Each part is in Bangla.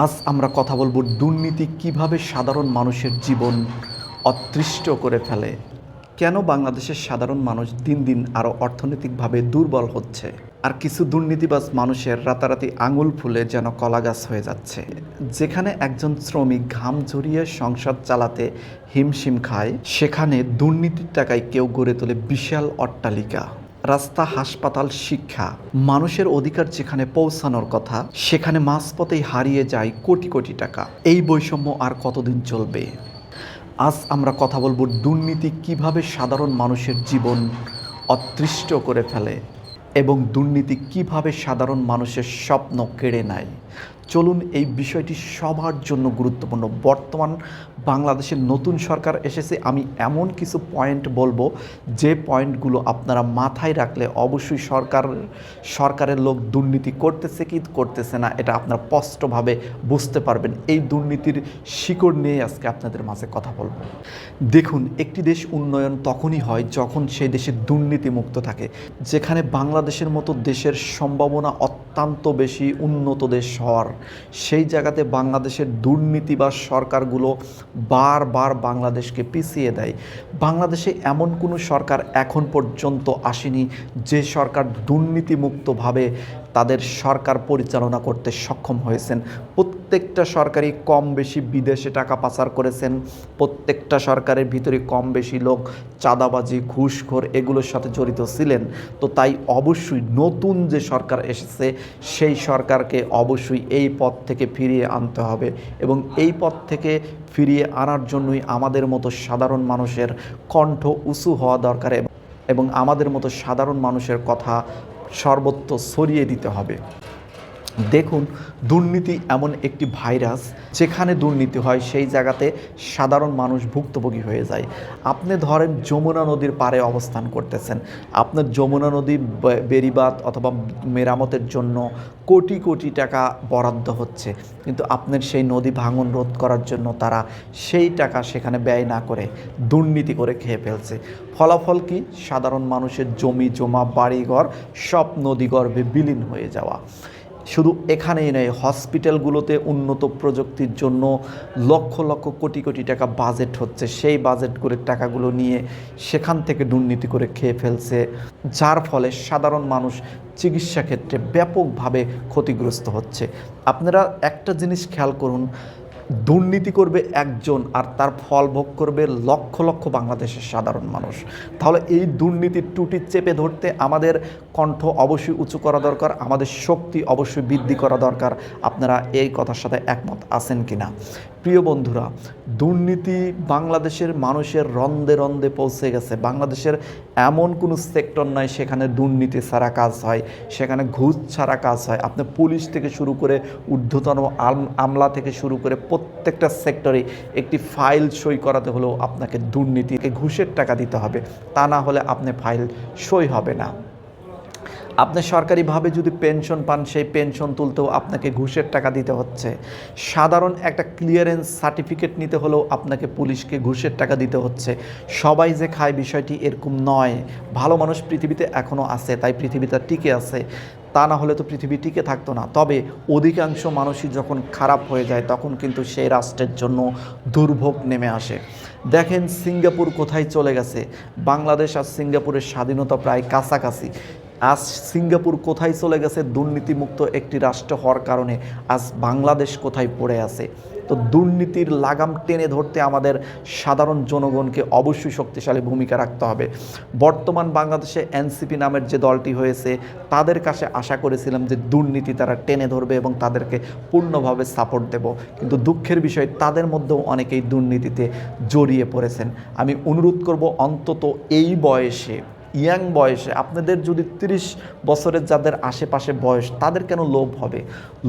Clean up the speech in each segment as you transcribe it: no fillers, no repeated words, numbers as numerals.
আজ আমরা কথা বলবো দুর্নীতি কিভাবে সাধারণ মানুষের জীবন অতৃষ্ট করে ফেলে। কেন বাংলাদেশের সাধারণ মানুষ দিন দিন আরও অর্থনৈতিকভাবে দুর্বল হচ্ছে, আর কিছু দুর্নীতিবাজ মানুষের রাতারাতি আঙুল ফুলে যেন কলাগাছ হয়ে যাচ্ছে। যেখানে একজন শ্রমিক ঘাম ঝরিয়ে সংসার চালাতে হিমশিম খায়, সেখানে দুর্নীতির টাকায় কেউ গড়ে তোলে বিশাল অট্টালিকা, রাস্তা, হাসপাতাল, শিক্ষা। মানুষের অধিকার যেখানে পৌঁছানোর কথা, সেখানে মাঝপথেই হারিয়ে যায় কোটি কোটি টাকা। এই বৈষম্য আর কতদিন চলবে? আজ আমরা কথা বলবো দুর্নীতি কিভাবে সাধারণ মানুষের জীবন অতৃষ্ট করে ফেলে এবং দুর্নীতি কিভাবে সাধারণ মানুষের স্বপ্ন কেড়ে নেয়। চলুন, এই বিষয়টি সবার জন্য গুরুত্বপূর্ণ। বর্তমান বাংলাদেশের নতুন সরকার এসেছে, আমি এমন কিছু পয়েন্ট বলবো যে পয়েন্টগুলো আপনারা মাথায় রাখলে অবশ্যই সরকারের লোক দুর্নীতি করতেছে কি করতেছে না এটা আপনারা স্পষ্টভাবে বুঝতে পারবেন। এই দুর্নীতির শিকড় নিয়ে আজকে আপনাদের মাঝে কথা বলবো। দেখুন, একটি দেশ উন্নয়ন তখনই হয় যখন সেই দেশে দুর্নীতিমুক্ত থাকে। যেখানে বাংলাদেশের মতো দেশের সম্ভাবনা অত্যন্ত বেশি উন্নত দেশ হওয়ার, সেই জায়গাতে বাংলাদেশের দুর্নীতিবাজ সরকারগুলো বারবার বাংলাদেশকে পিছিয়ে দেয়। বাংলাদেশে এমন কোনো সরকার এখন পর্যন্ত আসেনি যে সরকার দুর্নীতিমুক্তভাবে তাদের সরকার পরিচালনা করতে সক্ষম হয়েছেন। প্রত্যেকটা সরকারই কম বেশি বিদেশে টাকা পাচার করেছেন। প্রত্যেকটা সরকারের ভিতরে কম বেশি লোক চাঁদাবাজি, ঘুষখোর এগুলোর সাথে জড়িত ছিলেন। তো তাই অবশ্যই নতুন যে সরকার এসেছে সেই সরকারকে অবশ্যই এই পথ থেকে ফিরিয়ে আনতে হবে, এবং এই পথ থেকে ফিরিয়ে আনার জন্যই আমাদের মতো সাধারণ মানুষের কণ্ঠ উঁচু হওয়া দরকার, এবং আমাদের মতো সাধারণ মানুষের কথা সর্বত্র ছড়িয়ে দিতে হবে। দেখুন, দুর্নীতি এমন একটি ভাইরাস, যেখানে দুর্নীতি হয় সেই জায়গাতে সাধারণ মানুষ ভুক্তভোগী হয়ে যায়। আপনি ধরেন যমুনা নদীর পাড়ে অবস্থান করতেছেন, আপনার যমুনা নদী বেড়িবাঁধ অথবা মেরামতের জন্য কোটি কোটি টাকা বরাদ্দ হচ্ছে, কিন্তু আপনার সেই নদী ভাঙন রোধ করার জন্য তারা সেই টাকা সেখানে ব্যয় না করে দুর্নীতি করে খেয়ে ফেলছে। ফলাফল কি? সাধারণ মানুষের জমি জমা, বাড়িঘর সব নদীগর্ভে বিলীন হয়ে যাওয়া। শুধু এখানেই নয়, হসপিটালগুলোতে উন্নত প্রযুক্তির জন্য লক্ষ লক্ষ কোটি কোটি টাকা বাজেট হচ্ছে, সেই বাজেটগুলোর টাকাগুলো নিয়ে সেখান থেকে দুর্নীতি করে খেয়ে ফেলছে, যার ফলে সাধারণ মানুষ চিকিৎসা ক্ষেত্রে ব্যাপকভাবে ক্ষতিগ্রস্ত হচ্ছে। আপনারা একটা জিনিস খেয়াল করুন, দুর্নীতি করবে একজন আর তার ফল ভোগ করবে লক্ষ লক্ষ বাংলাদেশের সাধারণ মানুষ। তাহলে এই দুর্নীতির ত্রুটি চেপে ধরতে আমাদের কণ্ঠ অবশ্যই উঁচু করা দরকার, আমাদের শক্তি অবশ্যই বৃদ্ধি করা দরকার। আপনারা এই কথার সাথে একমত আছেন কিনা? প্রিয় বন্ধুরা, দুর্নীতি বাংলাদেশের মানুষের রন্ধে রন্ধে পৌঁছে গেছে। বাংলাদেশের এমন কোনো সেক্টর নয় সেখানে দুর্নীতি ছাড়া কাজ হয়, সেখানে ঘুষ ছাড়া কাজ হয়। আপনি পুলিশ থেকে শুরু করে ঊর্ধ্বতন আমলা থেকে শুরু করে প্রত্যেকটা সেক্টরে একটি ফাইল সই করাতে হলেও আপনাকে দুর্নীতিকে ঘুষের টাকা দিতে হবে, তা না হলে আপনি ফাইল সই হবে না। আপনি সরকারিভাবে যদি পেনশন পান, সেই পেনশন তুলতেও আপনাকে ঘুষের টাকা দিতে হচ্ছে। সাধারণ একটা ক্লিয়ারেন্স সার্টিফিকেট নিতে হলেও আপনাকে পুলিশকে ঘুষের টাকা দিতে হচ্ছে। সবাই যে খায় বিষয়টি এরকম নয়। ভালো মানুষ পৃথিবীতে এখনও আছে, তাই পৃথিবীটা টিকে আছে, তা না হলে তো পৃথিবী টিকে থাকতো না। তবে অধিকাংশ মানুষই যখন খারাপ হয়ে যায় তখন কিন্তু সেই রাষ্ট্রের জন্য দুর্ভোগ নেমে আসে। দেখেন সিঙ্গাপুর কোথায় চলে গেছে। বাংলাদেশ আর সিঙ্গাপুরের স্বাধীনতা প্রায় কাছাকাছি। আজ সিঙ্গাপুর কোথায় চলে গেছে? দুর্নীতিমুক্ত একটি রাষ্ট্র হওয়ার কারণে আজ বাংলাদেশ কোথায় পড়ে আছে। তো দুর্নীতির লাগাম টেনে ধরতে আমাদের সাধারণ জনগণকে অবশ্যই শক্তিশালী ভূমিকা রাখতে হবে। বর্তমান বাংলাদেশে এনসিপি নামের যে দলটি হয়েছে, তাদের কাছে আশা করেছিলাম যে দুর্নীতি তারা টেনে ধরবে এবং তাদেরকে পূর্ণভাবে সাপোর্ট দেব, কিন্তু দুঃখের বিষয় তাদের মধ্যেও অনেকেই দুর্নীতিতে জড়িয়ে পড়েছেন। আমি অনুরোধ করব, অন্তত এই বয়সে, ইয়াং বয়সে, আপনাদের যদি 30 বছরের যাদের আশেপাশে বয়স, তাদের কেন লোভ হবে?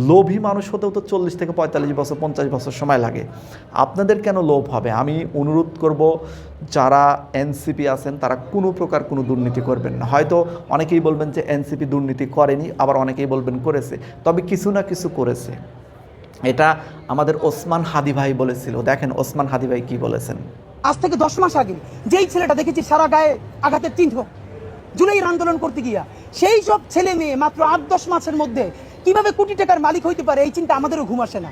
লোভী মানুষ হতেও তো 40 থেকে 45 বছর 50 বছর সময় লাগে, আপনাদের কেন লোভ হবে? আমি অনুরোধ করব, যারা এনসিপি আছেন তারা কোনো প্রকার কোনো দুর্নীতি করবেন না। হয়তো অনেকেই বলবেন যে এনসিপি দুর্নীতি করেনি, আবার অনেকেই বলবেন করেছে, তবে কিছু না কিছু করেছে। এটা আমাদের ওসমান হাদি ভাই বলেছিল। দেখেন ওসমান হাদি ভাই কি বলেছেন। আজ থেকে 10 মাস আগে যেই ছেলেটা দেখেছি সারা গায়ে আঘাতের চিহ্ন, জুলাইয়ের আন্দোলন করতে গিয়া, সেই সব ছেলে মেয়ে মাত্র 8-10 মাসের মধ্যে কিভাবে কোটি টাকার মালিক হইতে পারে এই চিন্তা আমাদেরও ঘুম আসে না।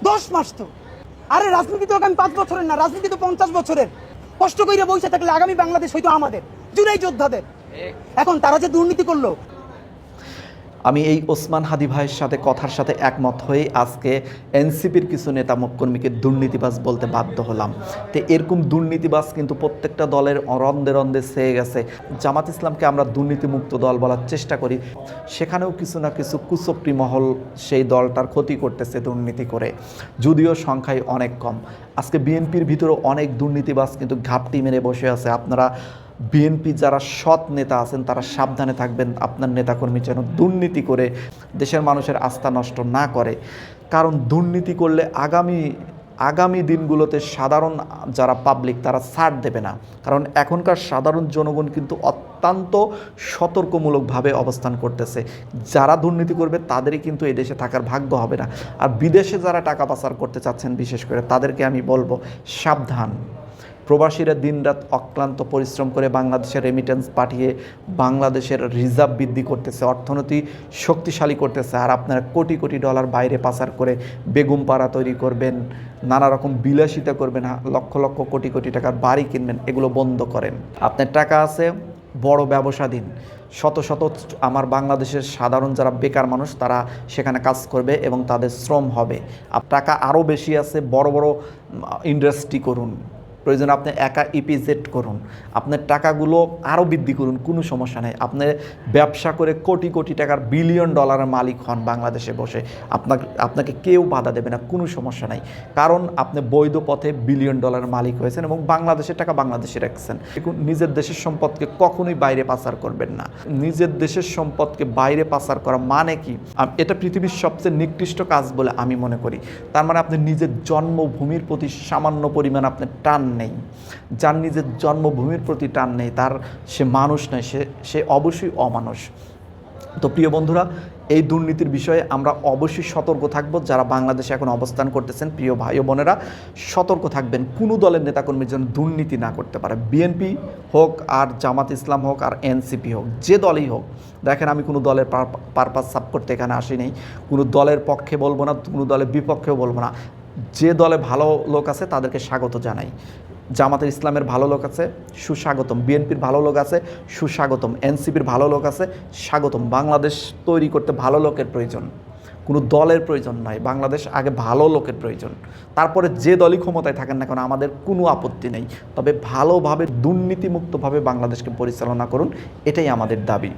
10 মাস তো। আরে রাজনীতি তো আগামী 5 বছরের না, রাজনীতি তো 50 বছরের। কষ্ট কইরা বসে থাকলে আগামী বাংলাদেশ হয়তো আমাদের, জুলাই যোদ্ধাদের। এখন তারা যে দুর্নীতি করলো, আমি এই ওসমান হাদি ভাইয়ের সাথে কথার সাথে একমত হয়ে আজকে এনসিপির কিছু নেতা কর্মীকে দুর্নীতিবাজ বলতে বাধ্য হলাম। তো এরকম দুর্নীতিবাজ কিন্তু প্রত্যেকটা দলের রন্দে রন্দে ছেয়ে গেছে। জামাত ইসলামকে আমরা দুর্নীতিমুক্ত দল বলার চেষ্টা করি, সেখানেও কিছু না কিছু কুচক্রী মহল সেই দলটার ক্ষতি করতেছে দুর্নীতি করে, যদিও সংখ্যায় অনেক কম। আজকে বিএনপির ভিতরেও অনেক দুর্নীতিবাজ কিন্তু ঘাপটি মেরে বসে আছে। আপনারা বিএনপি যারা সৎ নেতা আছেন তারা সাবধানে থাকবেন, আপনার নেতাকর্মী যেন দুর্নীতি করে দেশের মানুষের আস্থা নষ্ট না করে। কারণ দুর্নীতি করলে আগামী দিনগুলোতে সাধারণ যারা পাবলিক তারা ছাড় দেবে না। কারণ এখনকার সাধারণ জনগণ কিন্তু অত্যন্ত সতর্কমূলকভাবে অবস্থান করতেছে। যারা দুর্নীতি করবে তাদেরই কিন্তু এই দেশে থাকার ভাগ্য হবে না। আর বিদেশে যারা টাকা পাচার করতে চাচ্ছেন বিশেষ করে তাদেরকে আমি বলবো সাবধান। প্রবাসীরা দিনরাত অক্লান্ত পরিশ্রম করে বাংলাদেশের রেমিটেন্স পাঠিয়ে বাংলাদেশের রিজার্ভ বৃদ্ধি করতেছে, অর্থনীতি শক্তিশালী করতেছে। আর আপনারা কোটি কোটি ডলার বাইরে পাচার করে বেগম পাড়া তৈরি করবেন, নানা রকম বিলাসিতা করবেন, লক্ষ লক্ষ কোটি কোটি টাকার বাড়ি কিনবেন, এগুলো বন্ধ করেন। আপনার টাকা আছে, বড় ব্যবসা দিন। শত শত আমার বাংলাদেশের সাধারণ যারা বেকার মানুষ তারা সেখানে কাজ করবে এবং তাদের শ্রম হবে। টাকা আরও বেশি আছে, বড় বড় ইন্ডাস্ট্রি করুন, প্রয়োজন আপনি একা ইপিজেড করুন, আপনার টাকাগুলো আরও বৃদ্ধি করুন, কোনো সমস্যা নেই। আপনি ব্যবসা করে কোটি কোটি টাকার বিলিয়ন ডলারের মালিক হন বাংলাদেশে বসে, আপনাকে কেউ বাধা দেবে না, কোনো সমস্যা নাই। কারণ আপনি বৈধ পথে বিলিয়ন ডলারের মালিক হয়েছেন এবং বাংলাদেশের টাকা বাংলাদেশে রাখছেন। নিজের দেশের সম্পদকে কখনোই বাইরে পাচার করবেন না। নিজের দেশের সম্পদকে বাইরে পাচার করা মানে কি? এটা পৃথিবীর সবচেয়ে নিকৃষ্ট কাজ বলে আমি মনে করি। তার মানে আপনি নিজের জন্মভূমির প্রতি সামান্য পরিমাণ আপনার টান নেই। যার নিজের জন্মভূমির প্রতি টান নেই তার সে মানুষ নয়, সে অবশ্যই অমানুষ। তো প্রিয় বন্ধুরা, এই দুর্নীতির বিষয়ে আমরা অবশ্যই সতর্ক থাকব। যারা বাংলাদেশে এখন অবস্থান করতেছেন প্রিয় ভাই ও বোনেরা, সতর্ক থাকবেন, কোনো দলের নেতাকর্মীর জন্য দুর্নীতি না করতে পারে। বিএনপি হোক আর জামাত ইসলাম হোক আর এনসিপি হোক, যে দলই হোক। দেখেন, আমি কোনো দলের পারপাস সাপ করতে এখানে আসিনি, কোনো দলের পক্ষে বলবো না, কোনো দলের বিপক্ষেও বলবো না। যে দলে ভালো লোক আছে তাদেরকে স্বাগত জানাই। জামাতের ইসলামের ভালো লোক আছে, সুস্বাগতম। বিএনপির ভালো লোক আছে, সুস্বাগতম। এনসিপির ভালো লোক আছে, স্বাগতম। বাংলাদেশ তৈরি করতে ভালো লোকের প্রয়োজন, কোনো দলের প্রয়োজন নয়। বাংলাদেশ আগে ভালো লোকের প্রয়োজন, তারপরে যে দলই ক্ষমতায় থাকেন না কেন আমাদের কোনো আপত্তি নেই। তবে ভালোভাবে দুর্নীতিমুক্তভাবে বাংলাদেশকে পরিচালনা করুন, এটাই আমাদের দাবি।